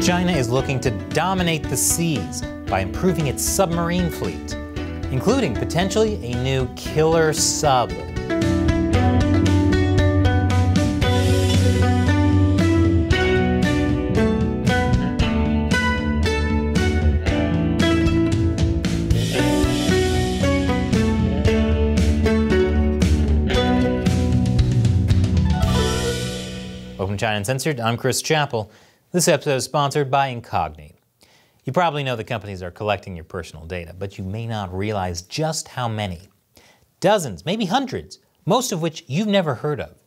China is looking to dominate the seas by improving its submarine fleet, including potentially a new killer sub. Welcome to China Uncensored. I'm Chris Chappell. This episode is sponsored by Incognito. You probably know the companies are collecting your personal data, but you may not realize just how many. Dozens, maybe hundreds, most of which you've never heard of,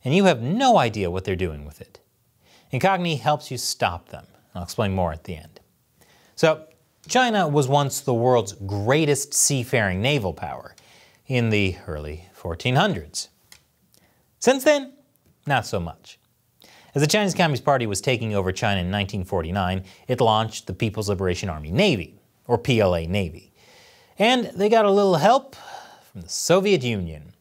and you have no idea what they're doing with it. Incognito helps you stop them. I'll explain more at the end. So, China was once the world's greatest seafaring naval power in the early 1400s. Since then, not so much. As the Chinese Communist Party was taking over China in 1949, it launched the People's Liberation Army Navy, or PLA Navy. And they got a little help from the Soviet Union.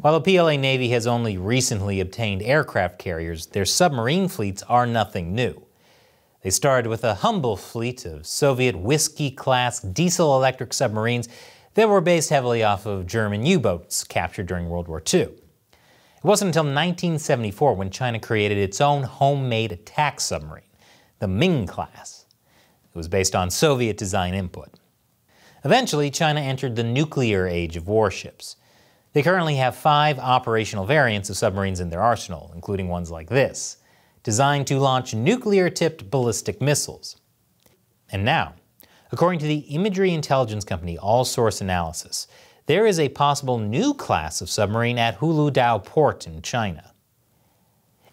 While the PLA Navy has only recently obtained aircraft carriers, their submarine fleets are nothing new. They started with a humble fleet of Soviet Whiskey-class diesel-electric submarines that were based heavily off of German U-boats captured during World War II. It wasn't until 1974 when China created its own homemade attack submarine, the Ming class. It was based on Soviet design input. Eventually, China entered the nuclear age of warships. They currently have 5 operational variants of submarines in their arsenal, including ones like this, designed to launch nuclear-tipped ballistic missiles. And now, according to the imagery intelligence company All Source Analysis, there is a possible new class of submarine at Huludao Port in China.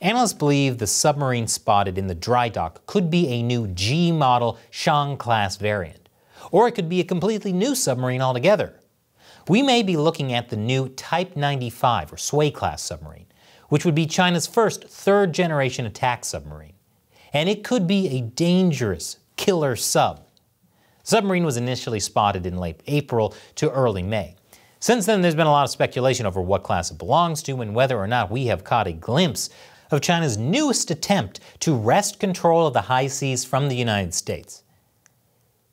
Analysts believe the submarine spotted in the dry dock could be a new G-model Shang-class variant, or it could be a completely new submarine altogether. We may be looking at the new Type 95 or Sui-class submarine, which would be China's first third-generation attack submarine. And it could be a dangerous killer sub. The submarine was initially spotted in late April to early May. Since then, there's been a lot of speculation over what class it belongs to and whether or not we have caught a glimpse of China's newest attempt to wrest control of the high seas from the United States.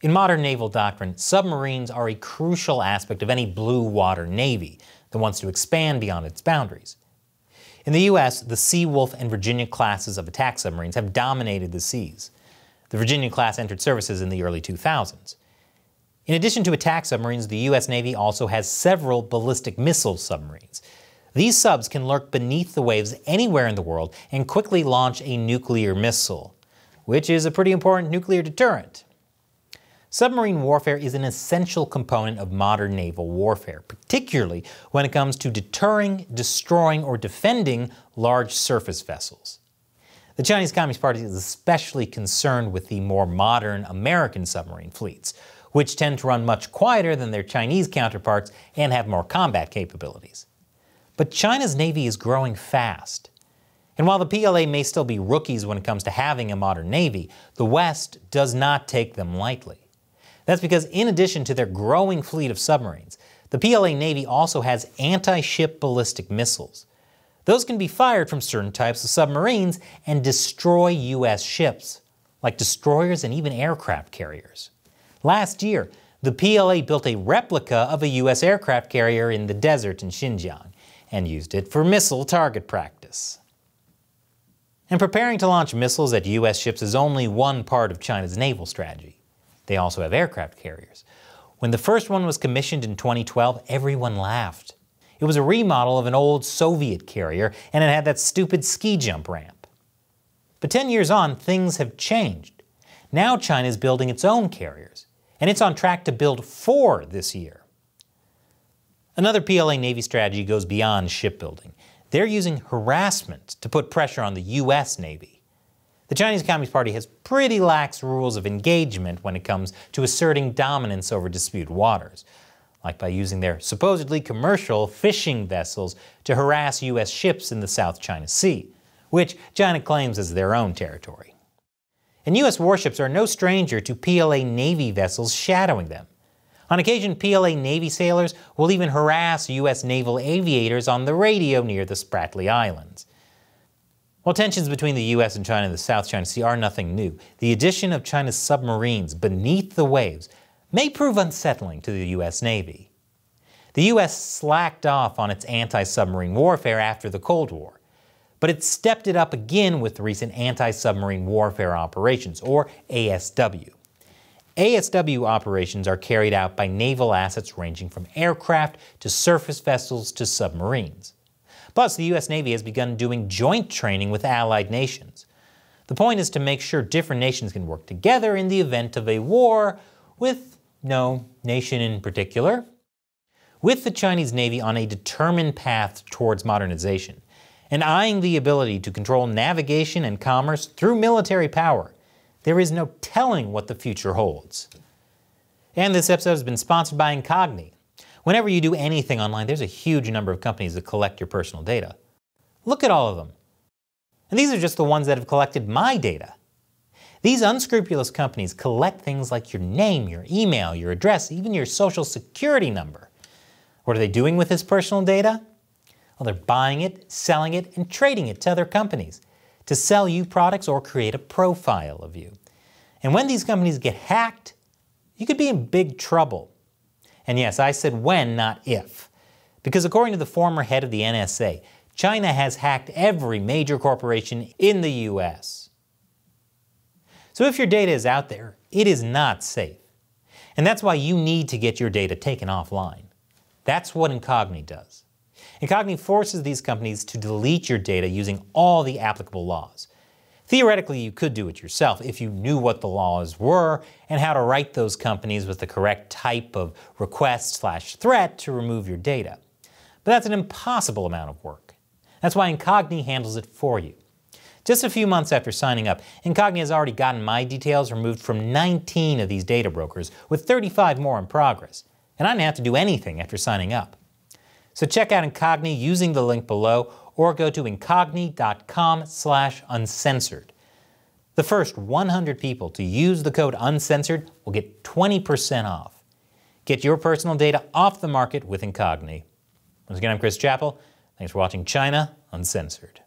In modern naval doctrine, submarines are a crucial aspect of any blue water navy that wants to expand beyond its boundaries. In the U.S., the Seawolf and Virginia classes of attack submarines have dominated the seas. The Virginia class entered services in the early 2000s. In addition to attack submarines, the U.S. Navy also has several ballistic missile submarines. These subs can lurk beneath the waves anywhere in the world and quickly launch a nuclear missile, which is a pretty important nuclear deterrent. Submarine warfare is an essential component of modern naval warfare, particularly when it comes to deterring, destroying, or defending large surface vessels. The Chinese Communist Party is especially concerned with the more modern American submarine fleets, which tend to run much quieter than their Chinese counterparts and have more combat capabilities. But China's Navy is growing fast. And while the PLA may still be rookies when it comes to having a modern Navy, the West does not take them lightly. That's because in addition to their growing fleet of submarines, the PLA Navy also has anti-ship ballistic missiles. Those can be fired from certain types of submarines and destroy U.S. ships, like destroyers and even aircraft carriers. Last year, the PLA built a replica of a U.S. aircraft carrier in the desert in Xinjiang and used it for missile target practice. And preparing to launch missiles at U.S. ships is only one part of China's naval strategy. They also have aircraft carriers. When the first one was commissioned in 2012, everyone laughed. It was a remodel of an old Soviet carrier, and it had that stupid ski jump ramp. But 10 years on, things have changed. Now China is building its own carriers, and it's on track to build 4 this year. Another PLA Navy strategy goes beyond shipbuilding. They're using harassment to put pressure on the U.S. Navy. The Chinese Communist Party has pretty lax rules of engagement when it comes to asserting dominance over disputed waters, like by using their supposedly commercial fishing vessels to harass U.S. ships in the South China Sea, which China claims as their own territory. And U.S. warships are no stranger to PLA Navy vessels shadowing them. On occasion, PLA Navy sailors will even harass U.S. naval aviators on the radio near the Spratly Islands. While tensions between the US and China in the South China Sea are nothing new, the addition of China's submarines beneath the waves may prove unsettling to the US Navy. The US slacked off on its anti-submarine warfare after the Cold War, but it stepped it up again with the recent Anti-Submarine Warfare Operations, or ASW. ASW operations are carried out by naval assets ranging from aircraft to surface vessels to submarines. Plus, the US Navy has begun doing joint training with allied nations. The point is to make sure different nations can work together in the event of a war with no nation in particular. With the Chinese Navy on a determined path towards modernization, and eyeing the ability to control navigation and commerce through military power, there is no telling what the future holds. And this episode has been sponsored by Incogni. Whenever you do anything online, there's a huge number of companies that collect your personal data. Look at all of them. And these are just the ones that have collected my data. These unscrupulous companies collect things like your name, your email, your address, even your social security number. What are they doing with this personal data? Well, they're buying it, selling it, and trading it to other companies to sell you products or create a profile of you. And when these companies get hacked, you could be in big trouble. And yes, I said when, not if. Because according to the former head of the NSA, China has hacked every major corporation in the US. So if your data is out there, it is not safe. And that's why you need to get your data taken offline. That's what Incogni does. Incogni forces these companies to delete your data using all the applicable laws. Theoretically, you could do it yourself if you knew what the laws were and how to write those companies with the correct type of request/threat to remove your data. But that's an impossible amount of work. That's why Incogni handles it for you. Just a few months after signing up, Incogni has already gotten my details removed from 19 of these data brokers, with 35 more in progress. And I didn't have to do anything after signing up. So check out Incogni using the link below, or go to incogni.com/uncensored. The first 100 people to use the code uncensored will get 20% off. Get your personal data off the market with Incogni. Once again, I'm Chris Chappell. Thanks for watching China Uncensored.